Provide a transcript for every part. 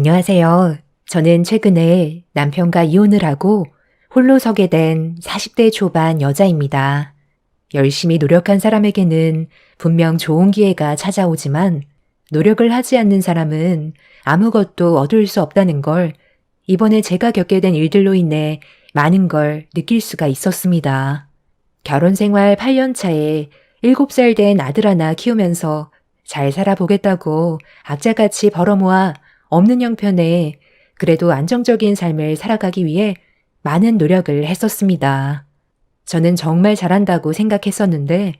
안녕하세요. 저는 최근에 남편과 이혼을 하고 홀로 서게 된 40대 초반 여자입니다. 열심히 노력한 사람에게는 분명 좋은 기회가 찾아오지만 노력을 하지 않는 사람은 아무것도 얻을 수 없다는 걸 이번에 제가 겪게 된 일들로 인해 많은 걸 느낄 수가 있었습니다. 결혼 생활 8년 차에 7살 된 아들 하나 키우면서 잘 살아보겠다고 악자같이 벌어모아 없는 형편에 그래도 안정적인 삶을 살아가기 위해 많은 노력을 했었습니다. 저는 정말 잘한다고 생각했었는데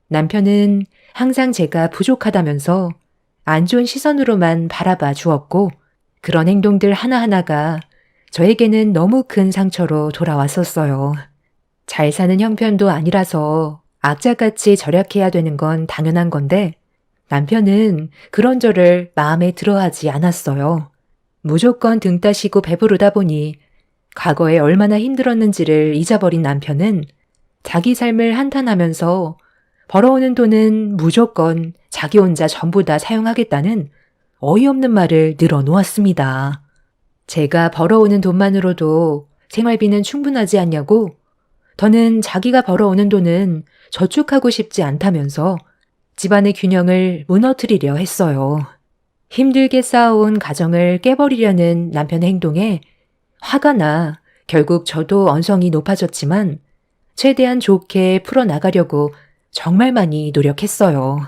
남편은 항상 제가 부족하다면서 안 좋은 시선으로만 바라봐 주었고 그런 행동들 하나하나가 저에게는 너무 큰 상처로 돌아왔었어요. 잘 사는 형편도 아니라서 악자같이 절약해야 되는 건 당연한 건데 남편은 그런 저를 마음에 들어하지 않았어요. 무조건 등 따시고 배부르다 보니 과거에 얼마나 힘들었는지를 잊어버린 남편은 자기 삶을 한탄하면서 벌어오는 돈은 무조건 자기 혼자 전부 다 사용하겠다는 어이없는 말을 늘어놓았습니다. 제가 벌어오는 돈만으로도 생활비는 충분하지 않냐고 더는 자기가 벌어오는 돈은 저축하고 싶지 않다면서 집안의 균형을 무너뜨리려 했어요. 힘들게 쌓아온 가정을 깨버리려는 남편의 행동에 화가 나 결국 저도 언성이 높아졌지만 최대한 좋게 풀어나가려고 정말 많이 노력했어요.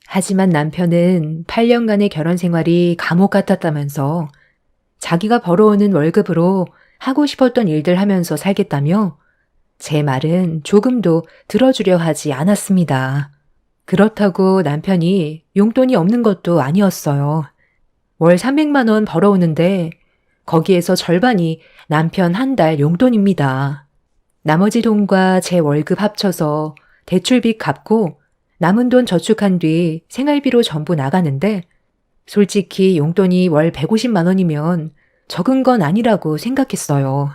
하지만 남편은 8년간의 결혼 생활이 감옥 같았다면서 자기가 벌어오는 월급으로 하고 싶었던 일들 하면서 살겠다며 제 말은 조금도 들어주려 하지 않았습니다. 그렇다고 남편이 용돈이 없는 것도 아니었어요. 월 300만 원 벌어오는데 거기에서 절반이 남편 한 달 용돈입니다. 나머지 돈과 제 월급 합쳐서 대출빚 갚고 남은 돈 저축한 뒤 생활비로 전부 나가는데 솔직히 용돈이 월 150만 원이면 적은 건 아니라고 생각했어요.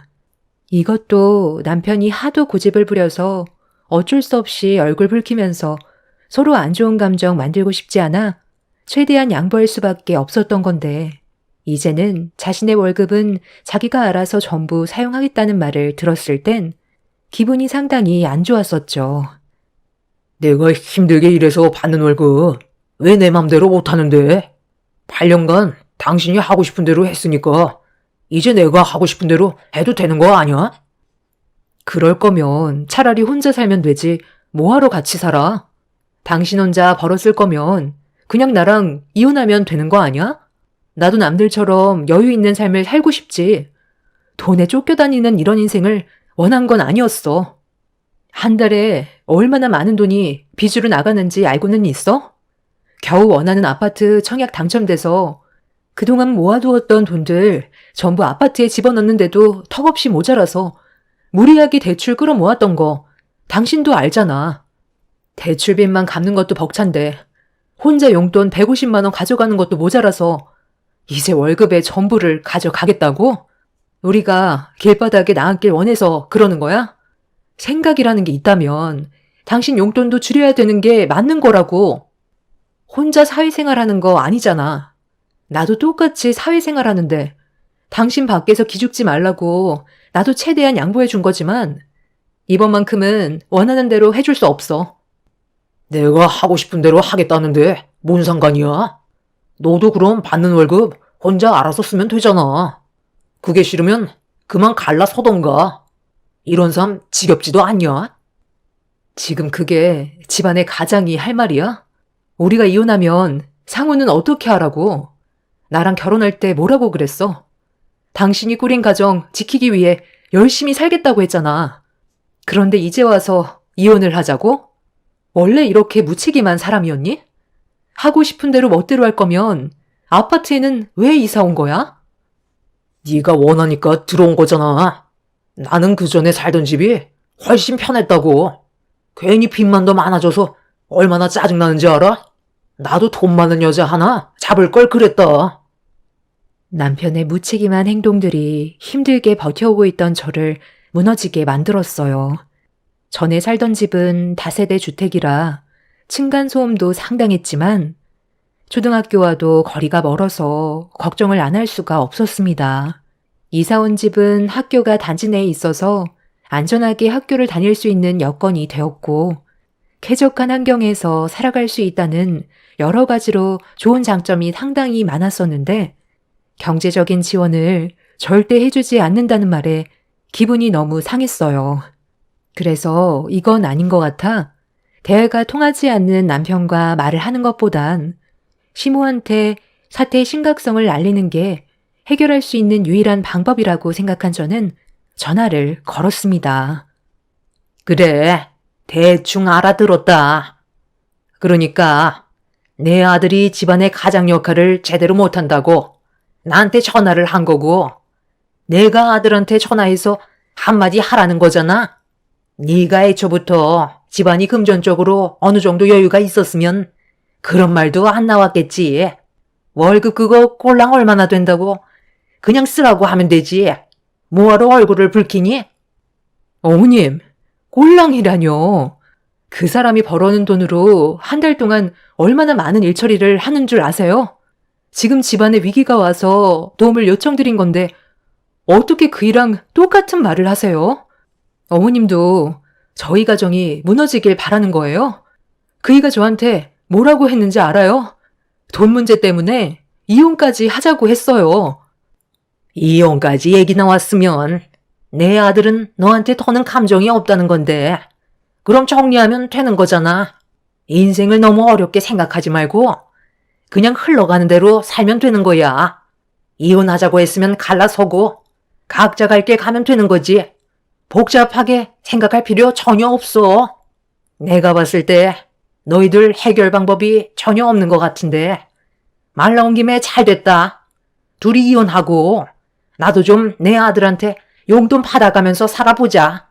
이것도 남편이 하도 고집을 부려서 어쩔 수 없이 얼굴 붉히면서 서로 안 좋은 감정 만들고 싶지 않아 최대한 양보할 수밖에 없었던 건데 이제는 자신의 월급은 자기가 알아서 전부 사용하겠다는 말을 들었을 땐 기분이 상당히 안 좋았었죠. 내가 힘들게 일해서 받는 월급 왜 내 맘대로 못하는데? 8년간 당신이 하고 싶은 대로 했으니까 이제 내가 하고 싶은 대로 해도 되는 거 아니야? 그럴 거면 차라리 혼자 살면 되지 뭐하러 같이 살아? 당신 혼자 벌었을 거면 그냥 나랑 이혼하면 되는 거 아니야? 나도 남들처럼 여유 있는 삶을 살고 싶지. 돈에 쫓겨다니는 이런 인생을 원한 건 아니었어. 한 달에 얼마나 많은 돈이 빚으로 나가는지 알고는 있어? 겨우 원하는 아파트 청약 당첨돼서 그동안 모아두었던 돈들 전부 아파트에 집어넣는데도 턱없이 모자라서 무리하게 대출 끌어모았던 거 당신도 알잖아. 대출빚만 갚는 것도 벅찬데 혼자 용돈 150만 원 가져가는 것도 모자라서 이제 월급의 전부를 가져가겠다고? 우리가 길바닥에 나앉길 원해서 그러는 거야? 생각이라는 게 있다면 당신 용돈도 줄여야 되는 게 맞는 거라고. 혼자 사회생활하는 거 아니잖아. 나도 똑같이 사회생활하는데 당신 밖에서 기죽지 말라고 나도 최대한 양보해 준 거지만 이번만큼은 원하는 대로 해줄 수 없어. 내가 하고 싶은 대로 하겠다는데 뭔 상관이야? 너도 그럼 받는 월급 혼자 알아서 쓰면 되잖아. 그게 싫으면 그만 갈라서던가. 이런 삶 지겹지도 않냐? 지금 그게 집안의 가장이 할 말이야? 우리가 이혼하면 상우는 어떻게 하라고? 나랑 결혼할 때 뭐라고 그랬어? 당신이 꾸린 가정 지키기 위해 열심히 살겠다고 했잖아. 그런데 이제 와서 이혼을 하자고? 원래 이렇게 무책임한 사람이었니? 하고 싶은 대로 멋대로 할 거면 아파트에는 왜 이사 온 거야? 네가 원하니까 들어온 거잖아. 나는 그 전에 살던 집이 훨씬 편했다고. 괜히 빚만 더 많아져서 얼마나 짜증나는지 알아? 나도 돈 많은 여자 하나 잡을 걸 그랬다. 남편의 무책임한 행동들이 힘들게 버텨오고 있던 저를 무너지게 만들었어요. 전에 살던 집은 다세대 주택이라 층간소음도 상당했지만 초등학교와도 거리가 멀어서 걱정을 안 할 수가 없었습니다. 이사 온 집은 학교가 단지 내에 있어서 안전하게 학교를 다닐 수 있는 여건이 되었고, 쾌적한 환경에서 살아갈 수 있다는 여러 가지로 좋은 장점이 상당히 많았었는데, 경제적인 지원을 절대 해주지 않는다는 말에 기분이 너무 상했어요. 그래서 이건 아닌 것 같아 대화가 통하지 않는 남편과 말을 하는 것보단 시모한테 사태의 심각성을 알리는 게 해결할 수 있는 유일한 방법이라고 생각한 저는 전화를 걸었습니다. 그래, 대충 알아들었다. 그러니까 내 아들이 집안의 가장 역할을 제대로 못한다고 나한테 전화를 한 거고, 내가 아들한테 전화해서 한마디 하라는 거잖아. 네가 애초부터 집안이 금전적으로 어느 정도 여유가 있었으면 그런 말도 안 나왔겠지. 월급 그거 꼴랑 얼마나 된다고 그냥 쓰라고 하면 되지. 뭐하러 얼굴을 붉히니? 어머님, 꼴랑이라뇨. 그 사람이 벌어오는 돈으로 한 달 동안 얼마나 많은 일처리를 하는 줄 아세요? 지금 집안에 위기가 와서 도움을 요청드린 건데 어떻게 그 일랑 똑같은 말을 하세요? 어머님도 저희 가정이 무너지길 바라는 거예요? 그이가 저한테 뭐라고 했는지 알아요? 돈 문제 때문에 이혼까지 하자고 했어요. 이혼까지 얘기 나왔으면 내 아들은 너한테 더는 감정이 없다는 건데, 그럼 정리하면 되는 거잖아. 인생을 너무 어렵게 생각하지 말고 그냥 흘러가는 대로 살면 되는 거야. 이혼하자고 했으면 갈라서고 각자 갈 길 가면 되는 거지. 복잡하게 생각할 필요 전혀 없어. 내가 봤을 때 너희들 해결 방법이 전혀 없는 것 같은데, 말 나온 김에 잘 됐다. 둘이 이혼하고 나도 좀 내 아들한테 용돈 받아가면서 살아보자.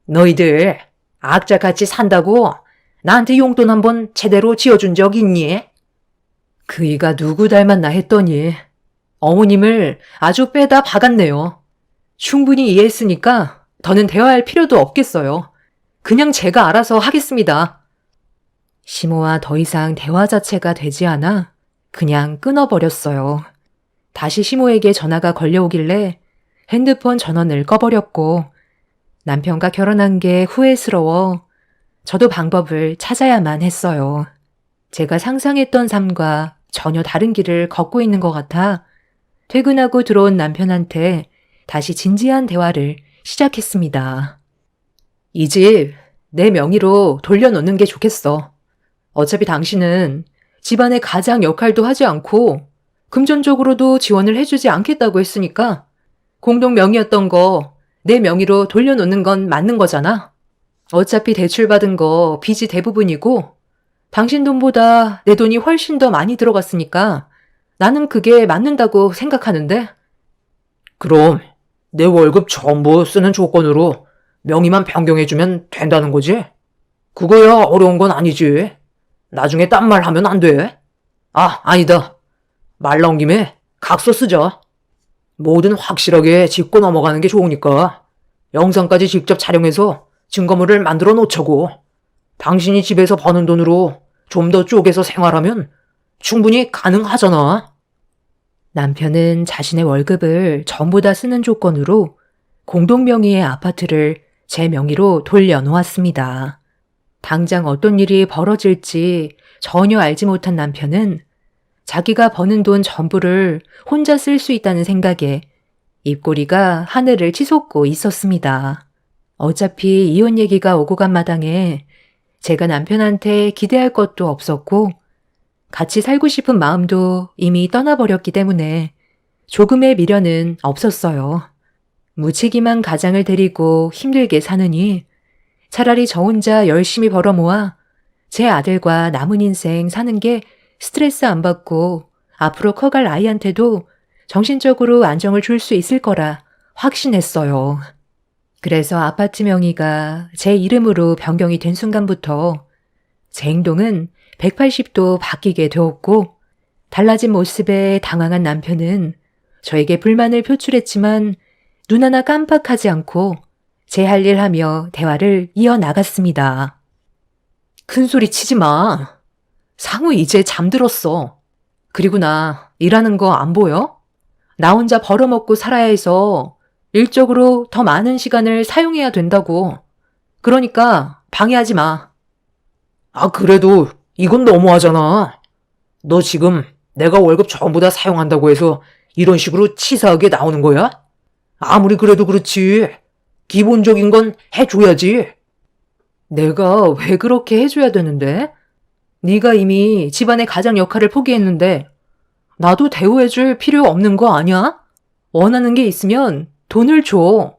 너희들 악자같이 산다고 나한테 용돈 한번 제대로 지어준 적 있니? 그이가 누구 닮았나 했더니 어머님을 아주 빼다 박았네요. 충분히 이해했으니까 더는 대화할 필요도 없겠어요. 그냥 제가 알아서 하겠습니다. 시모와 더 이상 대화 자체가 되지 않아 그냥 끊어버렸어요. 다시 시모에게 전화가 걸려오길래 핸드폰 전원을 꺼버렸고, 남편과 결혼한 게 후회스러워 저도 방법을 찾아야만 했어요. 제가 상상했던 삶과 전혀 다른 길을 걷고 있는 것 같아 퇴근하고 들어온 남편한테 다시 진지한 대화를 시작했습니다. 이 집 내 명의로 돌려놓는 게 좋겠어. 어차피 당신은 집안의 가장 역할도 하지 않고 금전적으로도 지원을 해주지 않겠다고 했으니까 공동 명의였던 거 내 명의로 돌려놓는 건 맞는 거잖아. 어차피 대출받은 거 빚이 대부분이고 당신 돈보다 내 돈이 훨씬 더 많이 들어갔으니까 나는 그게 맞는다고 생각하는데. 그럼 내 월급 전부 쓰는 조건으로 명의만 변경해주면 된다는 거지? 그거야 어려운 건 아니지. 나중에 딴 말 하면 안 돼. 아, 아니다. 말 나온 김에 각서 쓰자. 뭐든 확실하게 짚고 넘어가는 게 좋으니까 영상까지 직접 촬영해서 증거물을 만들어 놓자고. 당신이 집에서 버는 돈으로 좀 더 쪼개서 생활하면 충분히 가능하잖아. 남편은 자신의 월급을 전부 다 쓰는 조건으로 공동 명의의 아파트를 제 명의로 돌려놓았습니다. 당장 어떤 일이 벌어질지 전혀 알지 못한 남편은 자기가 버는 돈 전부를 혼자 쓸 수 있다는 생각에 입꼬리가 하늘을 치솟고 있었습니다. 어차피 이혼 얘기가 오고 간 마당에 제가 남편한테 기대할 것도 없었고 같이 살고 싶은 마음도 이미 떠나버렸기 때문에 조금의 미련은 없었어요. 무책임한 가장을 데리고 힘들게 사느니 차라리 저 혼자 열심히 벌어 모아 제 아들과 남은 인생 사는 게 스트레스 안 받고 앞으로 커갈 아이한테도 정신적으로 안정을 줄 수 있을 거라 확신했어요. 그래서 아파트 명의가 제 이름으로 변경이 된 순간부터 제 행동은 180도 바뀌게 되었고, 달라진 모습에 당황한 남편은 저에게 불만을 표출했지만 눈 하나 깜빡하지 않고 제 할 일 하며 대화를 이어나갔습니다. 큰 소리 치지 마. 상우 이제 잠들었어. 그리고 나 일하는 거 안 보여? 나 혼자 벌어먹고 살아야 해서 일적으로 더 많은 시간을 사용해야 된다고. 그러니까 방해하지 마. 아, 그래도 이건 너무하잖아. 너 지금 내가 월급 전부 다 사용한다고 해서 이런 식으로 치사하게 나오는 거야? 아무리 그래도 그렇지. 기본적인 건 해줘야지. 내가 왜 그렇게 해줘야 되는데? 네가 이미 집안의 가장 역할을 포기했는데 나도 대우해줄 필요 없는 거 아니야? 원하는 게 있으면 돈을 줘.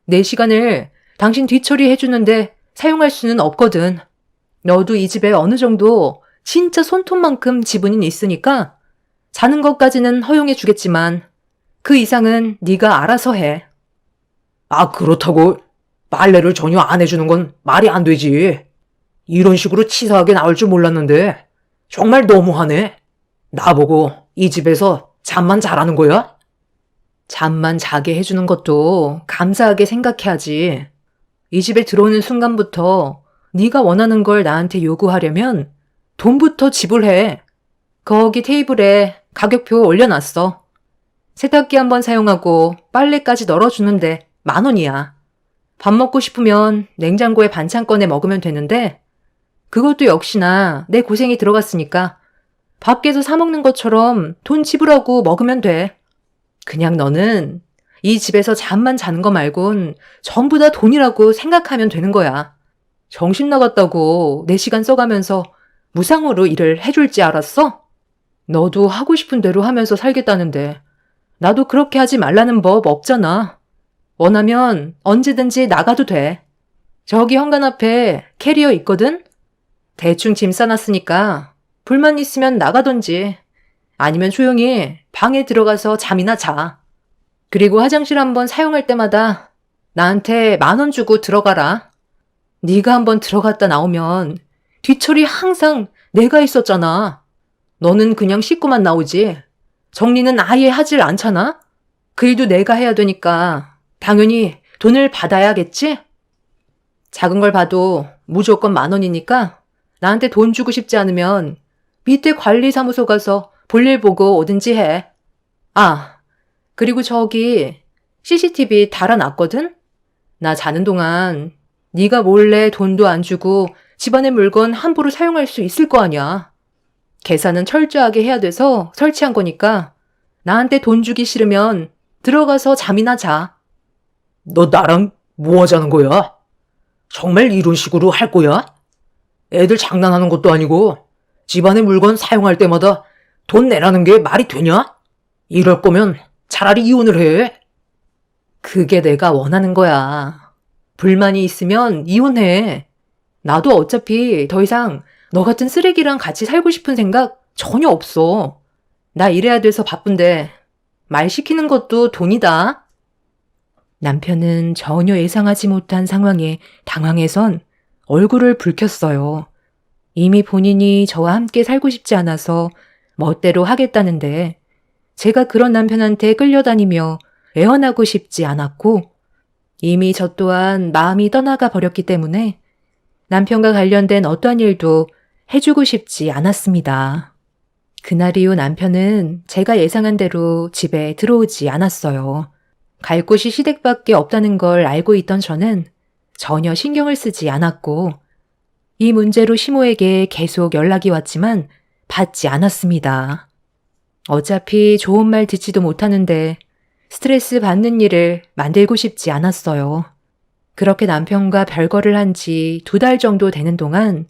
내 시간을 당신 뒤처리 해주는데 사용할 수는 없거든. 너도 이 집에 어느 정도 진짜 손톱만큼 지분이 있으니까 자는 것까지는 허용해 주겠지만 그 이상은 네가 알아서 해. 아, 그렇다고 빨래를 전혀 안 해주는 건 말이 안 되지. 이런 식으로 치사하게 나올 줄 몰랐는데 정말 너무하네. 나보고 이 집에서 잠만 자라는 거야? 잠만 자게 해주는 것도 감사하게 생각해야지. 이 집에 들어오는 순간부터 네가 원하는 걸 나한테 요구하려면 돈부터 지불해. 거기 테이블에 가격표 올려놨어. 세탁기 한번 사용하고 빨래까지 널어주는데 10,000원이야. 밥 먹고 싶으면 냉장고에 반찬 꺼내 먹으면 되는데 그것도 역시나 내 고생이 들어갔으니까 밖에서 사 먹는 것처럼 돈 지불하고 먹으면 돼. 그냥 너는 이 집에서 잠만 자는 거 말곤 전부 다 돈이라고 생각하면 되는 거야. 정신 나갔다고 내 시간 써가면서 무상으로 일을 해줄지 알았어? 너도 하고 싶은 대로 하면서 살겠다는데 나도 그렇게 하지 말라는 법 없잖아. 원하면 언제든지 나가도 돼. 저기 현관 앞에 캐리어 있거든? 대충 짐 싸놨으니까 불만 있으면 나가던지 아니면 조용히 방에 들어가서 잠이나 자. 그리고 화장실 한번 사용할 때마다 나한테 10,000원 주고 들어가라. 네가 한번 들어갔다 나오면 뒤처리 항상 내가 있었잖아. 너는 그냥 씻고만 나오지. 정리는 아예 하질 않잖아? 그 일도 내가 해야 되니까 당연히 돈을 받아야겠지? 작은 걸 봐도 무조건 10,000원이니까 나한테 돈 주고 싶지 않으면 밑에 관리사무소 가서 볼일 보고 오든지 해. 아, 그리고 저기 CCTV 달아놨거든? 나 자는 동안 네가 몰래 돈도 안 주고 집안의 물건 함부로 사용할 수 있을 거 아니야. 계산은 철저하게 해야 돼서 설치한 거니까 나한테 돈 주기 싫으면 들어가서 잠이나 자. 너 나랑 뭐 하자는 거야? 정말 이런 식으로 할 거야? 애들 장난하는 것도 아니고 집안의 물건 사용할 때마다 돈 내라는 게 말이 되냐? 이럴 거면 차라리 이혼을 해. 그게 내가 원하는 거야. 불만이 있으면 이혼해. 나도 어차피 더 이상 너 같은 쓰레기랑 같이 살고 싶은 생각 전혀 없어. 나 일해야 돼서 바쁜데 말 시키는 것도 돈이다. 남편은 전혀 예상하지 못한 상황에 당황해선 얼굴을 붉혔어요. 이미 본인이 저와 함께 살고 싶지 않아서 멋대로 하겠다는데 제가 그런 남편한테 끌려다니며 애원하고 싶지 않았고 이미 저 또한 마음이 떠나가 버렸기 때문에 남편과 관련된 어떠한 일도 해주고 싶지 않았습니다. 그날 이후 남편은 제가 예상한 대로 집에 들어오지 않았어요. 갈 곳이 시댁밖에 없다는 걸 알고 있던 저는 전혀 신경을 쓰지 않았고 이 문제로 시모에게 계속 연락이 왔지만 받지 않았습니다. 어차피 좋은 말 듣지도 못하는데 스트레스 받는 일을 만들고 싶지 않았어요. 그렇게 남편과 별거를 한 지 2달 정도 되는 동안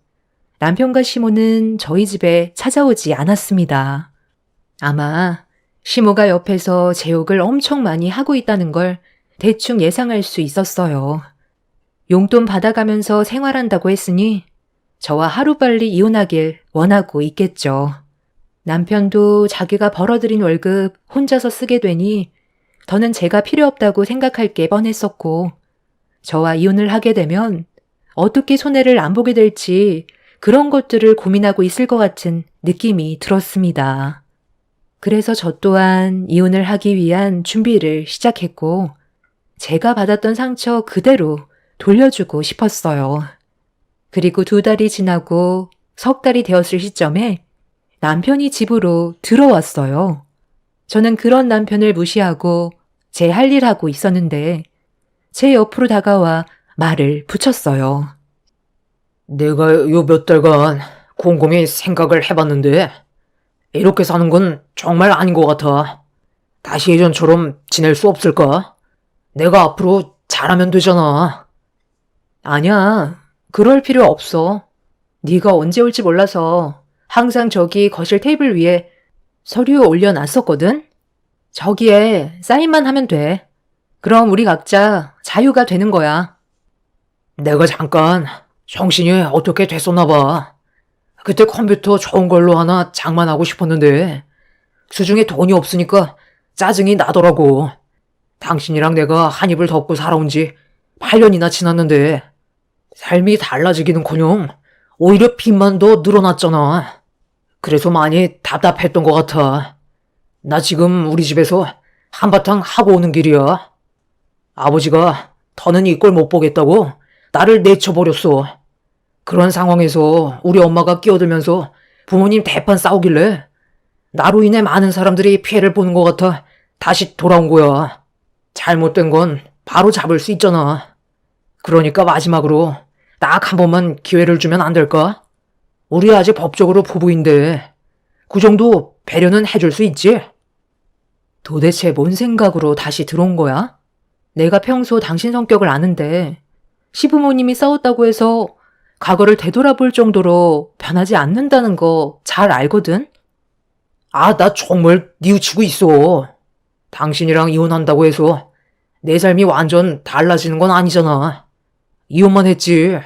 남편과 시모는 저희 집에 찾아오지 않았습니다. 아마 시모가 옆에서 제 욕을 엄청 많이 하고 있다는 걸 대충 예상할 수 있었어요. 용돈 받아가면서 생활한다고 했으니 저와 하루빨리 이혼하길 원하고 있겠죠. 남편도 자기가 벌어들인 월급 혼자서 쓰게 되니 더는 제가 필요 없다고 생각할 게 뻔했었고 저와 이혼을 하게 되면 어떻게 손해를 안 보게 될지 그런 것들을 고민하고 있을 것 같은 느낌이 들었습니다. 그래서 저 또한 이혼을 하기 위한 준비를 시작했고 제가 받았던 상처 그대로 돌려주고 싶었어요. 그리고 2달이 지나고 3달이 되었을 시점에 남편이 집으로 들어왔어요. 저는 그런 남편을 무시하고 제 할 일 하고 있었는데 제 옆으로 다가와 말을 붙였어요. 내가 요 몇 달간 곰곰이 생각을 해봤는데 이렇게 사는 건 정말 아닌 것 같아. 다시 예전처럼 지낼 수 없을까? 내가 앞으로 잘하면 되잖아. 아니야, 그럴 필요 없어. 네가 언제 올지 몰라서 항상 저기 거실 테이블 위에 서류 올려놨었거든? 저기에 사인만 하면 돼. 그럼 우리 각자 자유가 되는 거야. 내가 잠깐 정신이 어떻게 됐었나 봐. 그때 컴퓨터 좋은 걸로 하나 장만하고 싶었는데 수중에 돈이 없으니까 짜증이 나더라고. 당신이랑 내가 한 입을 덮고 살아온 지 8년이나 지났는데 삶이 달라지기는커녕 오히려 빚만 더 늘어났잖아. 그래서 많이 답답했던 것 같아. 나 지금 우리 집에서 한바탕 하고 오는 길이야. 아버지가 더는 이 꼴 못 보겠다고 나를 내쳐버렸어. 그런 상황에서 우리 엄마가 끼어들면서 부모님 대판 싸우길래 나로 인해 많은 사람들이 피해를 보는 것 같아 다시 돌아온 거야. 잘못된 건 바로 잡을 수 있잖아. 그러니까 마지막으로 딱 한 번만 기회를 주면 안 될까? 우리 아직 법적으로 부부인데 그 정도 배려는 해줄 수 있지? 도대체 뭔 생각으로 다시 들어온 거야? 내가 평소 당신 성격을 아는데 시부모님이 싸웠다고 해서 과거를 되돌아볼 정도로 변하지 않는다는 거 잘 알거든? 아, 나 정말 뉘우치고 있어. 당신이랑 이혼한다고 해서 내 삶이 완전 달라지는 건 아니잖아. 이혼만 했지.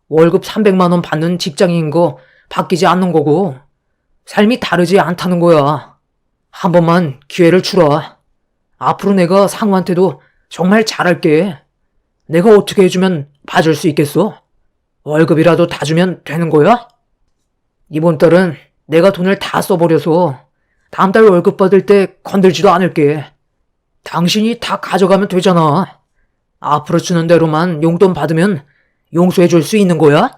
월급 300만 원 받는 직장인인 거 바뀌지 않는 거고 삶이 다르지 않다는 거야. 한 번만 기회를 주라. 앞으로 내가 상우한테도 정말 잘할게. 내가 어떻게 해주면 봐줄 수 있겠어? 월급이라도 다 주면 되는 거야? 이번 달은 내가 돈을 다 써버려서 다음 달 월급 받을 때 건들지도 않을게. 당신이 다 가져가면 되잖아. 앞으로 주는 대로만 용돈 받으면 용서해 줄 수 있는 거야?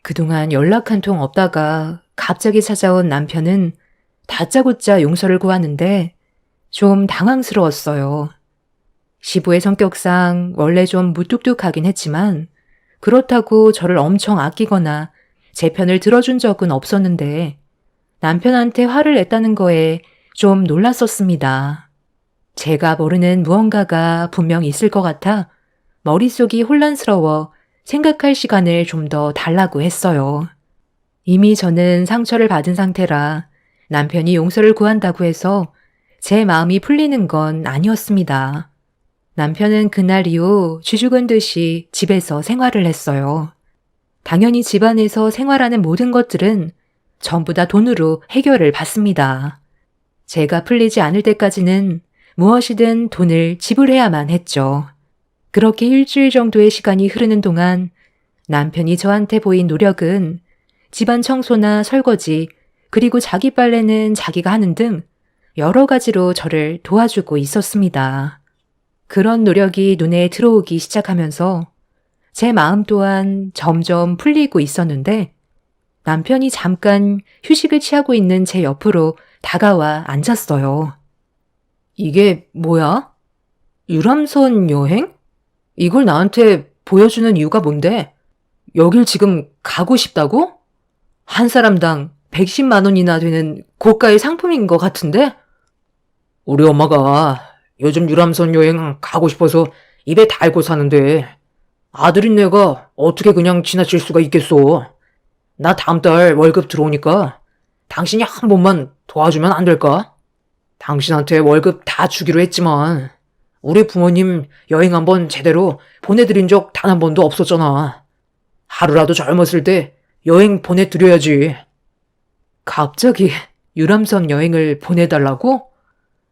그동안 연락 한 통 없다가 갑자기 찾아온 남편은 다짜고짜 용서를 구하는데 좀 당황스러웠어요. 시부의 성격상 원래 좀 무뚝뚝하긴 했지만 그렇다고 저를 엄청 아끼거나 제 편을 들어준 적은 없었는데 남편한테 화를 냈다는 거에 좀 놀랐었습니다. 제가 모르는 무언가가 분명 있을 것 같아 머릿속이 혼란스러워 생각할 시간을 좀 더 달라고 했어요. 이미 저는 상처를 받은 상태라 남편이 용서를 구한다고 해서 제 마음이 풀리는 건 아니었습니다. 남편은 그날 이후 쥐죽은 듯이 집에서 생활을 했어요. 당연히 집안에서 생활하는 모든 것들은 전부 다 돈으로 해결을 받습니다. 제가 풀리지 않을 때까지는 무엇이든 돈을 지불해야만 했죠. 그렇게 일주일 정도의 시간이 흐르는 동안 남편이 저한테 보인 노력은 집안 청소나 설거지, 그리고 자기 빨래는 자기가 하는 등 여러 가지로 저를 도와주고 있었습니다. 그런 노력이 눈에 들어오기 시작하면서 제 마음 또한 점점 풀리고 있었는데 남편이 잠깐 휴식을 취하고 있는 제 옆으로 다가와 앉았어요. 이게 뭐야? 유람선 여행? 이걸 나한테 보여주는 이유가 뭔데? 여길 지금 가고 싶다고? 한 사람당 110만 원이나 되는 고가의 상품인 것 같은데? 우리 엄마가 요즘 유람선 여행 가고 싶어서 입에 달고 사는데 아들인 내가 어떻게 그냥 지나칠 수가 있겠어. 나 다음 달 월급 들어오니까 당신이 한 번만 도와주면 안 될까? 당신한테 월급 다 주기로 했지만 우리 부모님 여행 한번 제대로 보내드린 적 단 한 번도 없었잖아. 하루라도 젊었을 때 여행 보내드려야지. 갑자기 유람선 여행을 보내달라고?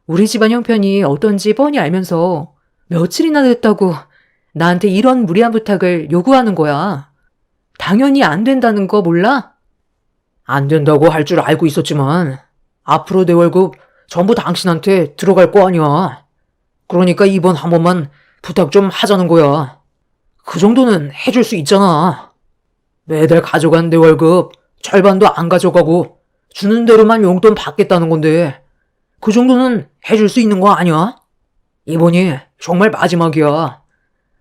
우리 집안 형편이 어떤지 뻔히 알면서 며칠이나 됐다고 나한테 이런 무리한 부탁을 요구하는 거야. 당연히 안 된다는 거 몰라? 안 된다고 할 줄 알고 있었지만 앞으로 내 월급 전부 당신한테 들어갈 거 아니야. 그러니까 이번 한 번만 부탁 좀 하자는 거야. 그 정도는 해줄 수 있잖아. 매달 가져간 내 월급 절반도 안 가져가고 주는 대로만 용돈 받겠다는 건데 그 정도는 해줄 수 있는 거 아니야? 이번이 정말 마지막이야.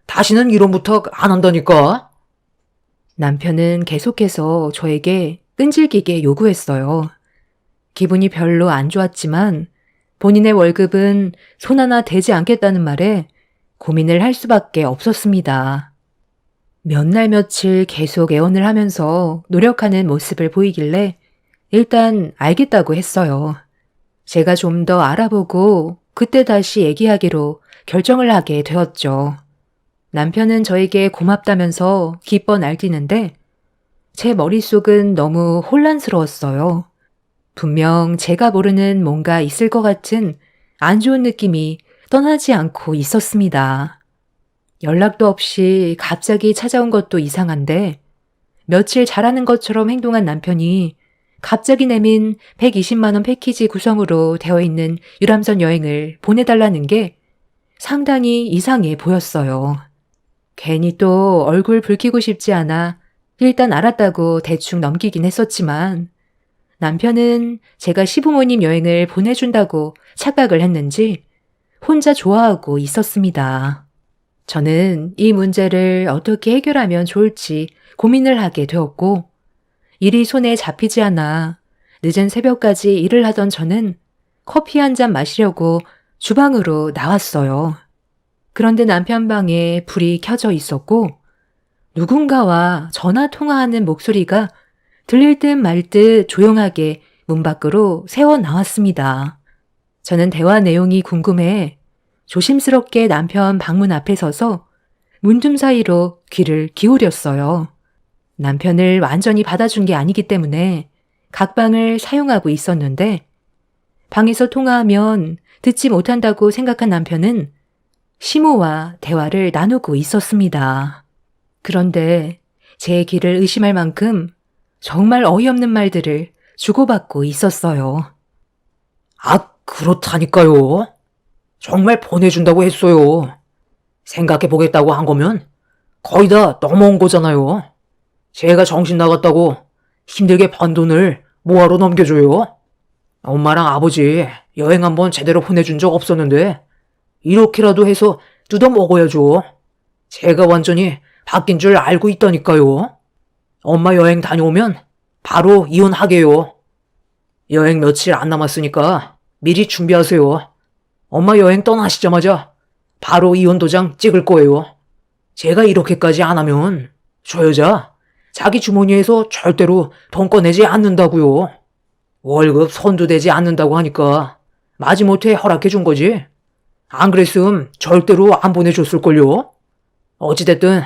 다시는 이런 부탁 안 한다니까. 남편은 계속해서 저에게 끈질기게 요구했어요. 기분이 별로 안 좋았지만 본인의 월급은 손 하나 대지 않겠다는 말에 고민을 할 수밖에 없었습니다. 몇 날 며칠 계속 애원을 하면서 노력하는 모습을 보이길래 일단 알겠다고 했어요. 제가 좀 더 알아보고 그때 다시 얘기하기로 결정을 하게 되었죠. 남편은 저에게 고맙다면서 기뻐 날뛰는데 제 머릿속은 너무 혼란스러웠어요. 분명 제가 모르는 뭔가 있을 것 같은 안 좋은 느낌이 떠나지 않고 있었습니다. 연락도 없이 갑자기 찾아온 것도 이상한데 며칠 잘하는 것처럼 행동한 남편이 갑자기 내민 120만 원 패키지 구성으로 되어 있는 유람선 여행을 보내달라는 게 상당히 이상해 보였어요. 괜히 또 얼굴 붉히고 싶지 않아 일단 알았다고 대충 넘기긴 했었지만 남편은 제가 시부모님 여행을 보내준다고 착각을 했는지 혼자 좋아하고 있었습니다. 저는 이 문제를 어떻게 해결하면 좋을지 고민을 하게 되었고 일이 손에 잡히지 않아 늦은 새벽까지 일을 하던 저는 커피 한 잔 마시려고 주방으로 나왔어요. 그런데 남편 방에 불이 켜져 있었고 누군가와 전화 통화하는 목소리가 들릴 듯 말 듯 조용하게 문 밖으로 새어 나왔습니다. 저는 대화 내용이 궁금해 조심스럽게 남편 방문 앞에 서서 문틈 사이로 귀를 기울였어요. 남편을 완전히 받아준 게 아니기 때문에 각 방을 사용하고 있었는데 방에서 통화하면 듣지 못한다고 생각한 남편은 시모와 대화를 나누고 있었습니다. 그런데 제 귀를 의심할 만큼 정말 어이없는 말들을 주고받고 있었어요. 아, 그렇다니까요. 정말 보내준다고 했어요. 생각해보겠다고 한 거면 거의 다 넘어온 거잖아요. 제가 정신 나갔다고 힘들게 번 돈을 뭐하러 넘겨줘요? 엄마랑 아버지 여행 한번 제대로 보내준 적 없었는데 이렇게라도 해서 뜯어 먹어야죠. 제가 완전히 바뀐 줄 알고 있다니까요. 엄마 여행 다녀오면 바로 이혼하게요. 여행 며칠 안 남았으니까 미리 준비하세요. 엄마 여행 떠나시자마자 바로 이혼 도장 찍을 거예요. 제가 이렇게까지 안 하면 저 여자 자기 주머니에서 절대로 돈 꺼내지 않는다고요. 월급 손도 대지 않는다고 하니까 마지못해 허락해 준 거지. 안 그랬음 절대로 안 보내줬을걸요. 어찌됐든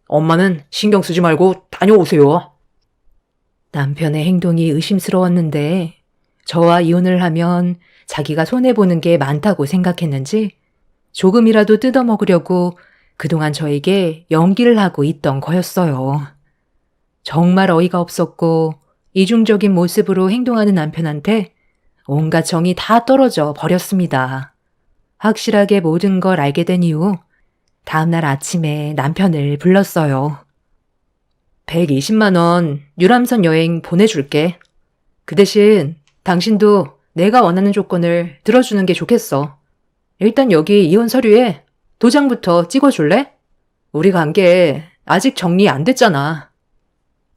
엄마는 신경 쓰지 말고 다녀오세요. 남편의 행동이 의심스러웠는데 저와 이혼을 하면 자기가 손해보는 게 많다고 생각했는지 조금이라도 뜯어먹으려고 그동안 저에게 연기를 하고 있던 거였어요. 정말 어이가 없었고 이중적인 모습으로 행동하는 남편한테 온갖 정이 다 떨어져 버렸습니다. 확실하게 모든 걸 알게 된 이후 다음날 아침에 남편을 불렀어요. 120만 원 유람선 여행 보내줄게. 그 대신 당신도 내가 원하는 조건을 들어주는 게 좋겠어. 일단 여기 이혼 서류에 도장부터 찍어줄래? 우리 관계 아직 정리 안 됐잖아.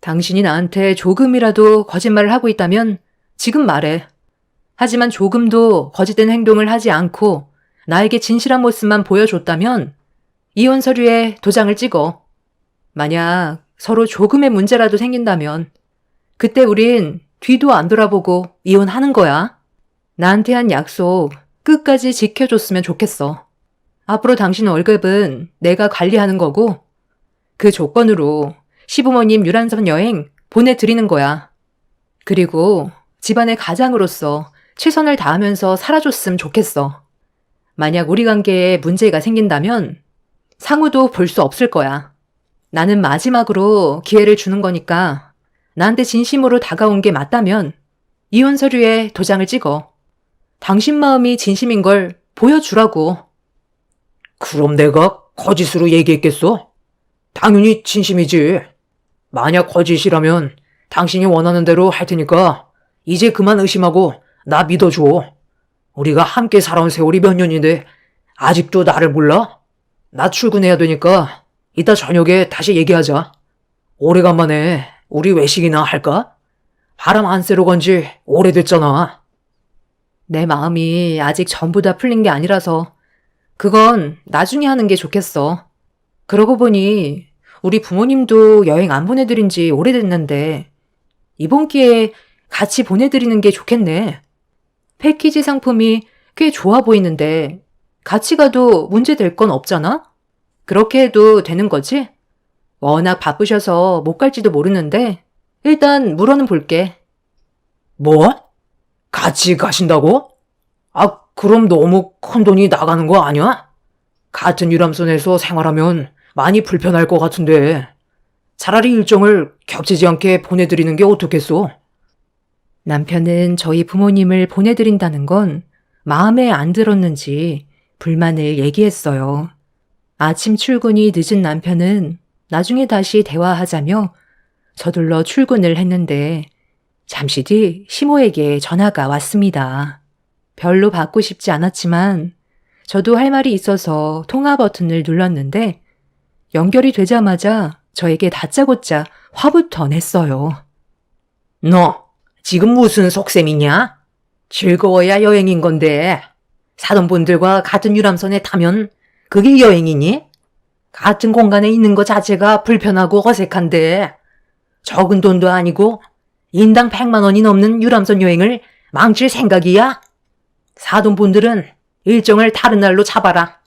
당신이 나한테 조금이라도 거짓말을 하고 있다면 지금 말해. 하지만 조금도 거짓된 행동을 하지 않고 나에게 진실한 모습만 보여줬다면 이혼 서류에 도장을 찍어. 만약 서로 조금의 문제라도 생긴다면 그때 우린 뒤도 안 돌아보고 이혼하는 거야. 나한테 한 약속 끝까지 지켜줬으면 좋겠어. 앞으로 당신 월급은 내가 관리하는 거고 그 조건으로 시부모님 유람선 여행 보내드리는 거야. 그리고 집안의 가장으로서 최선을 다하면서 살아줬으면 좋겠어. 만약 우리 관계에 문제가 생긴다면 상우도 볼 수 없을 거야. 나는 마지막으로 기회를 주는 거니까 나한테 진심으로 다가온 게 맞다면 이혼 서류에 도장을 찍어. 당신 마음이 진심인 걸 보여주라고. 그럼 내가 거짓으로 얘기했겠어? 당연히 진심이지. 만약 거짓이라면 당신이 원하는 대로 할 테니까 이제 그만 의심하고 나 믿어줘. 우리가 함께 살아온 세월이 몇 년인데 아직도 나를 몰라? 나 출근해야 되니까 이따 저녁에 다시 얘기하자. 오래간만에 우리 외식이나 할까? 바람 안 쐬러 간 지 오래됐잖아. 내 마음이 아직 전부 다 풀린 게 아니라서 그건 나중에 하는 게 좋겠어. 그러고 보니 우리 부모님도 여행 안 보내드린 지 오래됐는데 이번 기회에 같이 보내드리는 게 좋겠네. 패키지 상품이 꽤 좋아 보이는데 같이 가도 문제 될 건 없잖아? 그렇게 해도 되는 거지? 워낙 바쁘셔서 못 갈지도 모르는데 일단 물어는 볼게. 뭐? 같이 가신다고? 아, 그럼 너무 큰 돈이 나가는 거 아니야? 같은 유람선에서 생활하면 많이 불편할 것 같은데 차라리 일정을 겹치지 않게 보내드리는 게 어떻겠소? 남편은 저희 부모님을 보내드린다는 건 마음에 안 들었는지 불만을 얘기했어요. 아침 출근이 늦은 남편은 나중에 다시 대화하자며 서둘러 출근을 했는데 잠시 뒤 시모에게 전화가 왔습니다. 별로 받고 싶지 않았지만 저도 할 말이 있어서 통화 버튼을 눌렀는데 연결이 되자마자 저에게 다짜고짜 화부터 냈어요. 너 지금 무슨 속셈이냐? 즐거워야 여행인 건데 사돈 분들과 같은 유람선에 타면 그게 여행이니? 같은 공간에 있는 것 자체가 불편하고 어색한데 적은 돈도 아니고 인당 100만 원이 넘는 유람선 여행을 망칠 생각이야? 사돈 분들은 일정을 다른 날로 잡아라.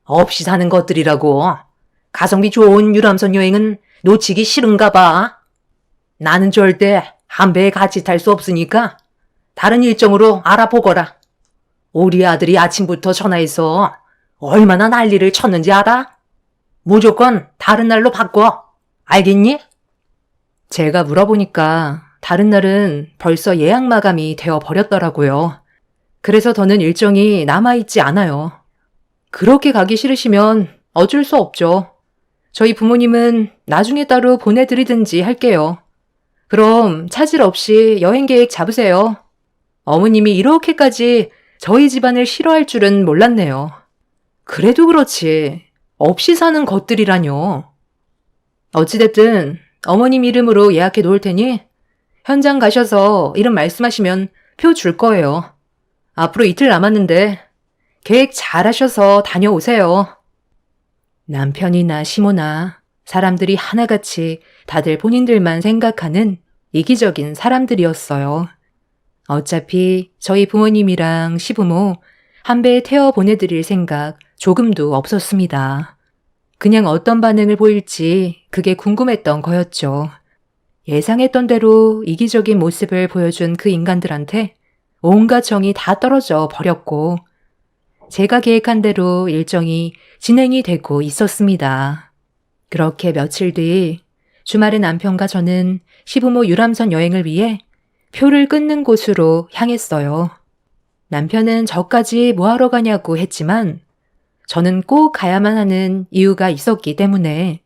없이 사는 것들이라고. 가성비 좋은 유람선 여행은 놓치기 싫은가 봐. 나는 절대 한 배에 같이 탈 수 없으니까 다른 일정으로 알아보거라. 우리 아들이 아침부터 전화해서 얼마나 난리를 쳤는지 알아? 무조건 다른 날로 바꿔. 알겠니? 제가 물어보니까 다른 날은 벌써 예약 마감이 되어 버렸더라고요. 그래서 더는 일정이 남아있지 않아요. 그렇게 가기 싫으시면 어쩔 수 없죠. 저희 부모님은 나중에 따로 보내드리든지 할게요. 그럼 차질 없이 여행 계획 잡으세요. 어머님이 이렇게까지 저희 집안을 싫어할 줄은 몰랐네요. 그래도 그렇지. 없이 사는 것들이라뇨. 어찌됐든 어머님 이름으로 예약해 놓을 테니 현장 가셔서 이름 말씀하시면 표 줄 거예요. 앞으로 이틀 남았는데 계획 잘 하셔서 다녀오세요. 남편이나 시모나 사람들이 하나같이 다들 본인들만 생각하는 이기적인 사람들이었어요. 어차피 저희 부모님이랑 시부모 한 배에 태워 보내드릴 생각 조금도 없었습니다. 그냥 어떤 반응을 보일지 그게 궁금했던 거였죠. 예상했던 대로 이기적인 모습을 보여준 그 인간들한테 온갖 정이 다 떨어져 버렸고 제가 계획한 대로 일정이 진행이 되고 있었습니다. 그렇게 며칠 뒤 주말에 남편과 저는 시부모 유람선 여행을 위해 표를 끊는 곳으로 향했어요. 남편은 저까지 뭐하러 가냐고 했지만 저는 꼭 가야만 하는 이유가 있었기 때문에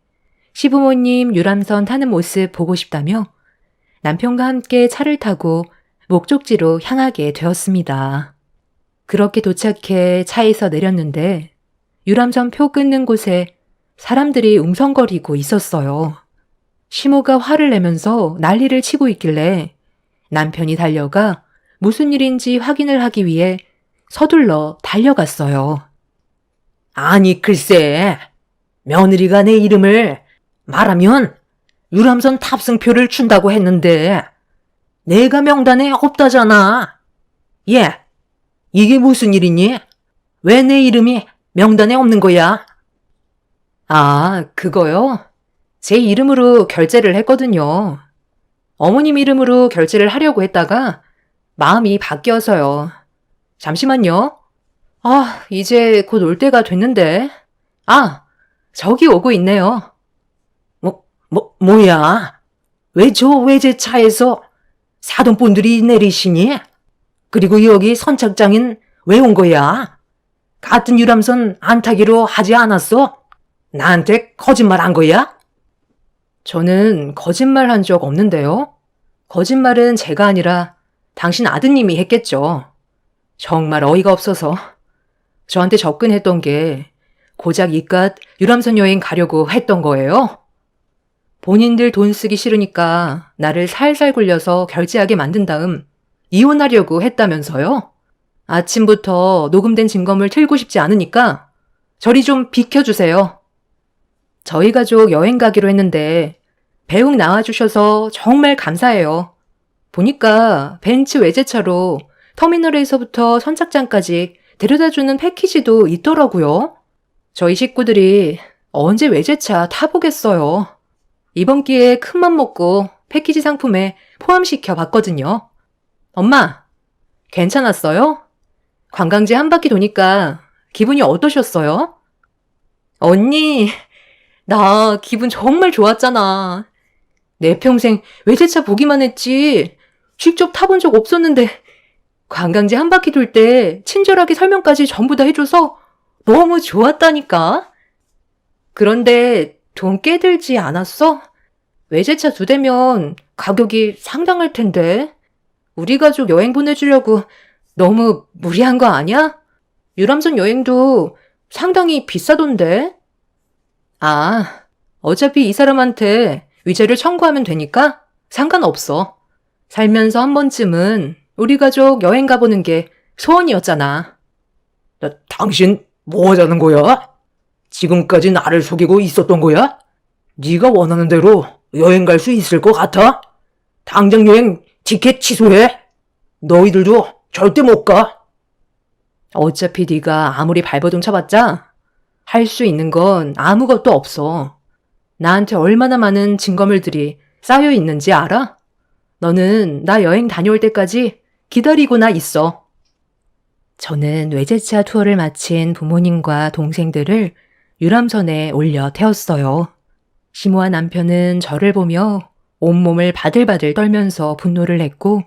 시부모님 유람선 타는 모습 보고 싶다며 남편과 함께 차를 타고 목적지로 향하게 되었습니다. 그렇게 도착해 차에서 내렸는데 유람선 표 끊는 곳에 사람들이 웅성거리고 있었어요. 시모가 화를 내면서 난리를 치고 있길래 남편이 달려가 무슨 일인지 확인을 하기 위해 서둘러 달려갔어요. 아니 글쎄, 며느리가 내 이름을 말하면 유람선 탑승표를 준다고 했는데 내가 명단에 없다잖아. 얘, 이게 무슨 일이니? 왜 내 이름이 명단에 없는 거야? 아, 그거요? 제 이름으로 결제를 했거든요. 어머님 이름으로 결제를 하려고 했다가 마음이 바뀌어서요. 잠시만요. 아, 이제 곧 올 때가 됐는데. 아, 저기 오고 있네요. 뭐야? 왜 저 외제차에서 사돈분들이 내리시니? 그리고 여기 선착장인 왜 온 거야? 같은 유람선 안 타기로 하지 않았어? 나한테 거짓말 한 거야? 저는 거짓말 한 적 없는데요. 거짓말은 제가 아니라 당신 아드님이 했겠죠. 정말 어이가 없어서 저한테 접근했던 게 고작 이깟 유람선 여행 가려고 했던 거예요. 본인들 돈 쓰기 싫으니까 나를 살살 굴려서 결제하게 만든 다음 이혼하려고 했다면서요? 아침부터 녹음된 증거물 틀고 싶지 않으니까 저리 좀 비켜주세요. 저희 가족 여행 가기로 했는데 배웅 나와주셔서 정말 감사해요. 보니까 벤츠 외제차로 터미널에서부터 선착장까지 데려다주는 패키지도 있더라고요. 저희 식구들이 언제 외제차 타보겠어요. 이번 기회에 큰맘 먹고 패키지 상품에 포함시켜 봤거든요. 엄마, 괜찮았어요? 관광지 한 바퀴 도니까 기분이 어떠셨어요? 언니, 나 기분 정말 좋았잖아. 내 평생 외제차 보기만 했지 직접 타본 적 없었는데 관광지 한 바퀴 돌 때 친절하게 설명까지 전부 다 해줘서 너무 좋았다니까. 그런데 돈 꽤 들지 않았어? 외제차 2대면 가격이 상당할 텐데. 우리 가족 여행 보내주려고 너무 무리한 거 아니야? 유람선 여행도 상당히 비싸던데. 아, 어차피 이 사람한테 위자료 청구하면 되니까 상관없어. 살면서 한 번쯤은 우리 가족 여행 가보는 게 소원이었잖아. 당신 뭐 하자는 거야? 지금까지 나를 속이고 있었던 거야? 네가 원하는 대로 여행 갈 수 있을 것 같아? 당장 여행 티켓 취소해. 너희들도 절대 못 가. 어차피 네가 아무리 발버둥 쳐봤자 할 수 있는 건 아무것도 없어. 나한테 얼마나 많은 증거물들이 쌓여 있는지 알아? 너는 나 여행 다녀올 때까지 기다리고나 있어. 저는 외제차 투어를 마친 부모님과 동생들을 유람선에 올려 태웠어요. 심오한 남편은 저를 보며 온몸을 바들바들 떨면서 분노를 했고,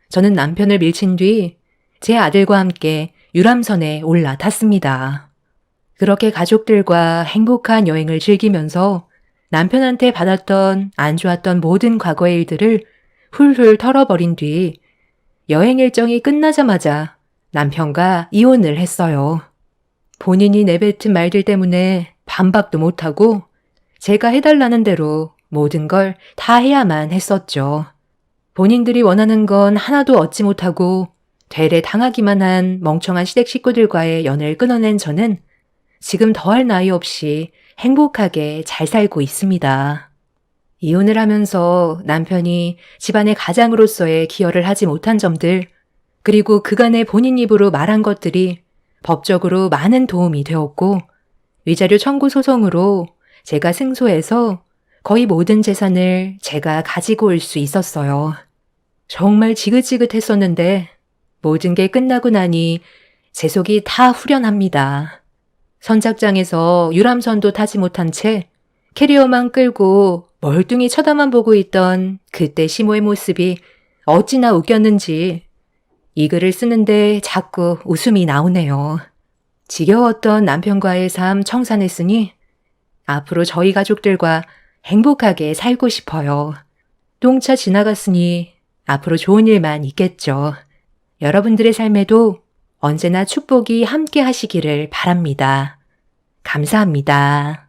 저는 남편을 밀친 뒤 제 아들과 함께 유람선에 올라탔습니다. 그렇게 가족들과 행복한 여행을 즐기면서 남편한테 받았던 안 좋았던 모든 과거의 일들을 훌훌 털어버린 뒤 여행 일정이 끝나자마자 남편과 이혼을 했어요. 본인이 내뱉은 말들 때문에 반박도 못하고 제가 해달라는 대로 모든 걸 다 해야만 했었죠. 본인들이 원하는 건 하나도 얻지 못하고 되레 당하기만 한 멍청한 시댁 식구들과의 연을 끊어낸 저는 지금 더할 나위 없이 행복하게 잘 살고 있습니다. 이혼을 하면서 남편이 집안의 가장으로서의 기여를 하지 못한 점들, 그리고 그간의 본인 입으로 말한 것들이 법적으로 많은 도움이 되었고, 위자료 청구 소송으로 제가 승소해서 거의 모든 재산을 제가 가지고 올 수 있었어요. 정말 지긋지긋했었는데 모든 게 끝나고 나니 제 속이 다 후련합니다. 선착장에서 유람선도 타지 못한 채 캐리어만 끌고 멀뚱히 쳐다만 보고 있던 그때 시모의 모습이 어찌나 웃겼는지 이 글을 쓰는데 자꾸 웃음이 나오네요. 지겨웠던 남편과의 삶 청산했으니 앞으로 저희 가족들과 행복하게 살고 싶어요. 똥차 지나갔으니 앞으로 좋은 일만 있겠죠. 여러분들의 삶에도 언제나 축복이 함께 하시기를 바랍니다. 감사합니다.